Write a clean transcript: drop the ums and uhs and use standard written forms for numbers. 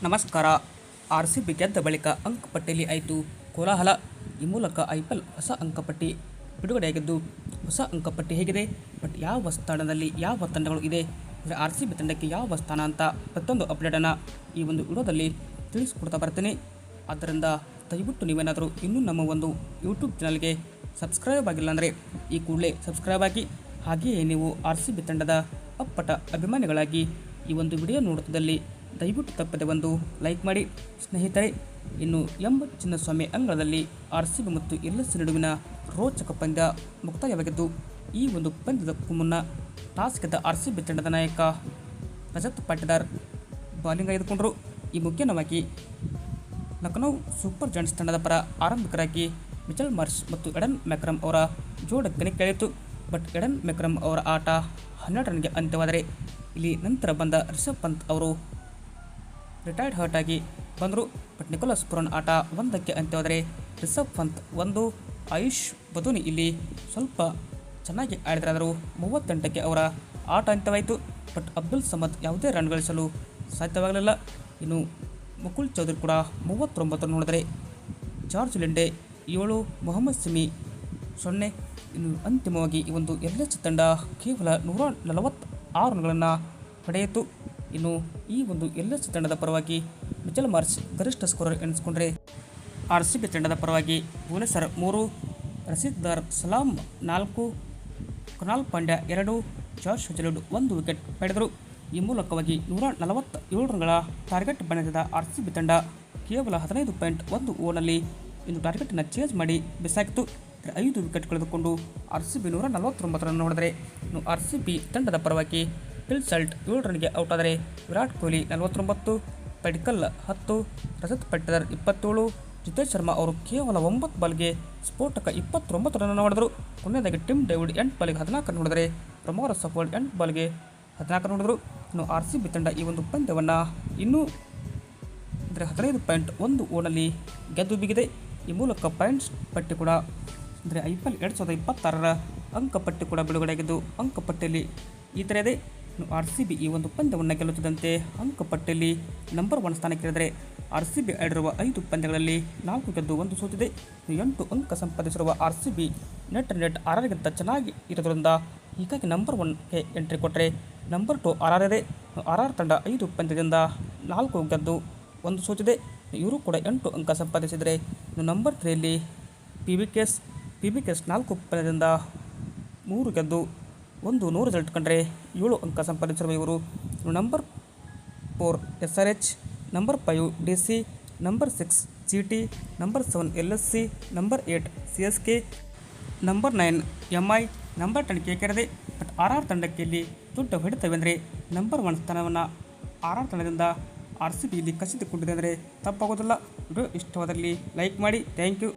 ನಮಸ್ಕಾರ. ಆರ್‌ಸಿಬಿ ಗೆದ್ದ ಬಳಿಕ ಅಂಕಪಟ್ಟಿಯಲ್ಲಿ ಆಯಿತು ಕೋಲಾಹಲ. ಈ ಮೂಲಕ ಐಪಿಎಲ್ ಹೊಸ ಅಂಕಪಟ್ಟಿ ಬಿಡುಗಡೆಯಾಗಿದ್ದು, ಹೊಸ ಅಂಕಪಟ್ಟಿ ಹೇಗಿದೆ, ಬಟ್ ಯಾವ ಸ್ಥಾನದಲ್ಲಿ ಯಾವ ತಂಡಗಳು ಇದೆ, ಆರ್‌ಸಿಬಿ ತಂಡಕ್ಕೆ ಯಾವ ಸ್ಥಾನ ಅಂತ ಪ್ರತಿಯೊಂದು ಅಪ್ಡೇಟನ್ನು ಈ ಒಂದು ವಿಡಿಯೋದಲ್ಲಿ ತಿಳಿಸ್ಕೊಡ್ತಾ ಬರ್ತೀನಿ. ಆದ್ದರಿಂದ ದಯವಿಟ್ಟು ನೀವೇನಾದರೂ ಇನ್ನೂ ನಮ್ಮ ಒಂದು ಯೂಟ್ಯೂಬ್ ಚಾನಲ್ಗೆ ಸಬ್ಸ್ಕ್ರೈಬ್ ಆಗಿಲ್ಲ ಅಂದರೆ ಈ ಕೂಡಲೇ ಸಬ್ಸ್ಕ್ರೈಬ್ ಆಗಿ, ಹಾಗೆಯೇ ನೀವು ಆರ್‌ಸಿಬಿ ತಂಡದ ಅಪ್ಪಟ ಅಭಿಮಾನಿಗಳಾಗಿ ಈ ಒಂದು ವಿಡಿಯೋ ನೋಡುತ್ತಿದ್ದಲ್ಲಿ ದಯವಿಟ್ಟು ತಪ್ಪದೆ ಒಂದು ಲೈಕ್ ಮಾಡಿ. ಸ್ನೇಹಿತರೆ, ಇನ್ನು ಎಂ ಚಿನ್ನಸ್ವಾಮಿ ಅಂಗಳದಲ್ಲಿ ಆರ್‌ಸಿಬಿ ಮತ್ತು LSC ನಡುವಿನ ರೋಚಕ ಪಂದ್ಯ ಮುಕ್ತಾಯವಾಗಿದ್ದು, ಈ ಒಂದು ಪಂದ್ಯದಕ್ಕೂ ಮುನ್ನ ಟಾಸ್ ಗೆದ್ದ ಆರ್‌ಸಿಬಿ ತಂಡದ ನಾಯಕ ರಜತ್ ಪಾಟಿದಾರ್ ಬಾಲಿಂಗ್ ಆಯ್ದುಕೊಂಡರು. ಈ ಮುಖ್ಯವಾಗಿ ಲಖನೌ ಸೂಪರ್ ಜಾಯಿಂಟ್ಸ್ ತಂಡದ ಪರ ಆರಂಭಿಕರಾಗಿ ಮಿಚೆಲ್ ಮಾರ್ಷ್ ಮತ್ತು ಎಡನ್ ಮ್ಯಾಕ್ರಮ್ ಅವರ ಜೋಡಿ ಕಣಕ್ಕಿಳಿಯಿತು. ಬಟ್ ಎಡನ್ ಮ್ಯಾಕ್ರಮ್ ಅವರ ಆಟ 12 ರನ್ಗೆ ಅಂತ್ಯವಾದರೆ, ಇಲ್ಲಿ ನಂತರ ಬಂದ ರಿಷಬ್ ಪಂತ್ ಅವರು ರಿಟೈರ್ಡ್ ಹರ್ಟ್ ಆಗಿ ಬಂದರು. ಬಟ್ ನಿಕೋಲಸ್ ಪುರಾನ್ ಆಟ 1ಕ್ಕೆ ಅಂತ್ಯವಾದರೆ ರಿಷಬ್ ಪಂತ್ 1, ಆಯುಷ್ ಬದೂನಿ ಇಲ್ಲಿ ಸ್ವಲ್ಪ ಚೆನ್ನಾಗಿ ಆಡಿದರಾದರೂ 38ಕ್ಕೆ ಅವರ ಆಟ ಅಂತ್ಯವಾಯಿತು. ಬಟ್ ಅಬ್ದುಲ್ ಸಮದ್ ಯಾವುದೇ ರನ್ ಗಳಿಸಲು ಸಾಧ್ಯವಾಗಲಿಲ್ಲ. ಇನ್ನು ಮುಕುಲ್ ಚೌಧರಿ ಕೂಡ 39 ರನ್ ಹೊಡೆದರೆ, ಜಾರ್ಜ್ ಲಿಂಡೆ 7, ಮೊಹಮ್ಮದ್ ಸಿಮಿ 0. ಇನ್ನು ಅಂತಿಮವಾಗಿ ಈ ಒಂದು LSC ತಂಡ ಕೇವಲ 146 ರನ್ಗಳನ್ನು ಪಡೆಯಿತು. ಇನ್ನು ಈ ಒಂದು LSC ತಂಡದ ಪರವಾಗಿ ಮಿಚೆಲ್ ಮಾರ್ಷ್ ಗರಿಷ್ಠ ಸ್ಕೋರರ್ ಎನಿಸಿಕೊಂಡರೆ, ಆರ್‌ಸಿಬಿ ತಂಡದ ಪರವಾಗಿ ಭುವನೇಶ್ವರ್ 3, ರಸೀದಾರ್ ಸಲಾಮ್ 4, ಕೃನಾಲ್ ಪಾಂಡ್ಯ 2, ಜಾಶ್ ಹಜಲ್ವುಡ್ 1 ವಿಕೆಟ್ ಪಡೆದರು. ಈ ಮೂಲಕವಾಗಿ 147 ರನ್ಗಳ ಟಾರ್ಗೆಟ್ ಬಣದ ಆರ್‌ಸಿಬಿ ತಂಡ ಕೇವಲ 15.1 ಓವರ್ನಲ್ಲಿ ಇಂದು ಟಾರ್ಗೆಟನ್ನು ಚೇಂಜ್ ಮಾಡಿ ಬಿಸಾಕಿತು. 5 ವಿಕೆಟ್ ಕಳೆದುಕೊಂಡು ಆರ್‌ಸಿಬಿ 149 ರನ್ ಹೊಡೆದರೆ, ಇನ್ನು ಆರ್‌ಸಿಬಿ ತಂಡದ ಪರವಾಗಿ ಫಿಲ್ ಸಾಲ್ಟ್ 7 ರನ್ಗೆ ಔಟ್ ಆದರೆ, ವಿರಾಟ್ ಕೊಹ್ಲಿ 49, ಪಡಿಕ್ಕಲ್ 10, ರಜತ್ ಪಾಟಿದಾರ್ 27, ಜಿತೇಶ್ ಶರ್ಮಾ ಅವರು ಕೇವಲ 9 ಬಾಲ್ಗೆ ಸ್ಫೋಟಕ 29 ರನ್ ಹೊಡೆದರು. ಕೊನೆಯದಾಗಿ ಟಿಮ್ ಡೇವಿಡ್ 8 ಬಾಲ್ಗೆ 14 ರನ್ ಹೊಡೆದರೆ, ಪ್ರಮೋದ್ ಸಫೋಲ್ಡ್ 8 ಬಾಲ್ಗೆ 14 ರನ್ ಹೊಡೆದರು. ಇನ್ನು ಆರ್‌ಸಿಬಿ ತಂಡ ಈ ಒಂದು ಪಂದ್ಯವನ್ನು ಇನ್ನೂ 15.1 ಓವರ್ನಲ್ಲಿ ಗೆದ್ದು ಬಿಗಿದೆ. ಈ ಮೂಲಕ ಪಾಯಿಂಟ್ಸ್ ಪಟ್ಟಿ ಕೂಡ IPL 2026ರ ಅಂಕಪಟ್ಟಿ ಕೂಡ ಬಿಡುಗಡೆಯಾಗಿದ್ದು, ಅಂಕಪಟ್ಟಿಯಲ್ಲಿ ಈ ಥರ ಇದೆ. ಇನ್ನು ಆರ್‌ಸಿಬಿ ಈ ಒಂದು ಪಂದ್ಯವನ್ನು ಗೆಲ್ಲುತ್ತಿದ್ದಂತೆ ಅಂಕಪಟ್ಟಿಯಲ್ಲಿ ನಂಬರ್ 1 ಸ್ಥಾನಕ್ಕಿಳಿದರೆ, ಆರ್‌ಸಿಬಿ ಆಡಿರುವ 5 ಪಂದ್ಯಗಳಲ್ಲಿ 4 ಗೆದ್ದು 1 ಸೋತಿದೆ. 8 ಅಂಕ ಸಂಪಾದಿಸಿರುವ ಆರ್‌ಸಿಬಿ ನೆಟ್ 6ಗಿಂತ ಚೆನ್ನಾಗಿ ಇರೋದ್ರಿಂದ ಹೀಗಾಗಿ ನಂಬರ್ 1ಗೆ ಎಂಟ್ರಿ ಕೊಟ್ಟರೆ, ನಂಬರ್ 2 RR ಇದೆ. RR ತಂಡ 5 ಪಂದ್ಯದಿಂದ 4 ಗೆದ್ದು 1 ಸೋತಿದೆ. ಇವರು ಕೂಡ 8 ಅಂಕ ಸಂಪಾದಿಸಿದರೆ, ನಂಬರ್ 3ಯಲ್ಲಿ PBKs 4 ಪಂದ್ಯದಿಂದ 3 ಗೆದ್ದು 1 ರಿಸಲ್ಟ್ ಕಂಡರೆ 7 ಅಂಕ ಸಂಪಾದಿಸಿರುವ ಇವರು. Number 4 SRH, number 5 DC, number 6 GT, number 7 LSC, number 8 CSK, number 9 MI, number 10 KKR ಇದೆ. ಬಟ್ RR ತಂಡಕ್ಕೆ ಇಲ್ಲಿ ದೊಡ್ಡ ಹೊಡೆತವೆಂದರೆ, ನಂಬರ್ 1 ಸ್ಥಾನವನ್ನು RR ತಂಡದಿಂದ ಆರ್‌ಸಿಬಿ ಇಲ್ಲಿ ಕಸಿದುಕೊಂಡಿದೆ ಅಂದರೆ ತಪ್ಪಾಗೋದಿಲ್ಲ. ವಿಡಿಯೋ ಇಷ್ಟವಾದಲ್ಲಿ ಲೈಕ್ ಮಾಡಿ. Thank you.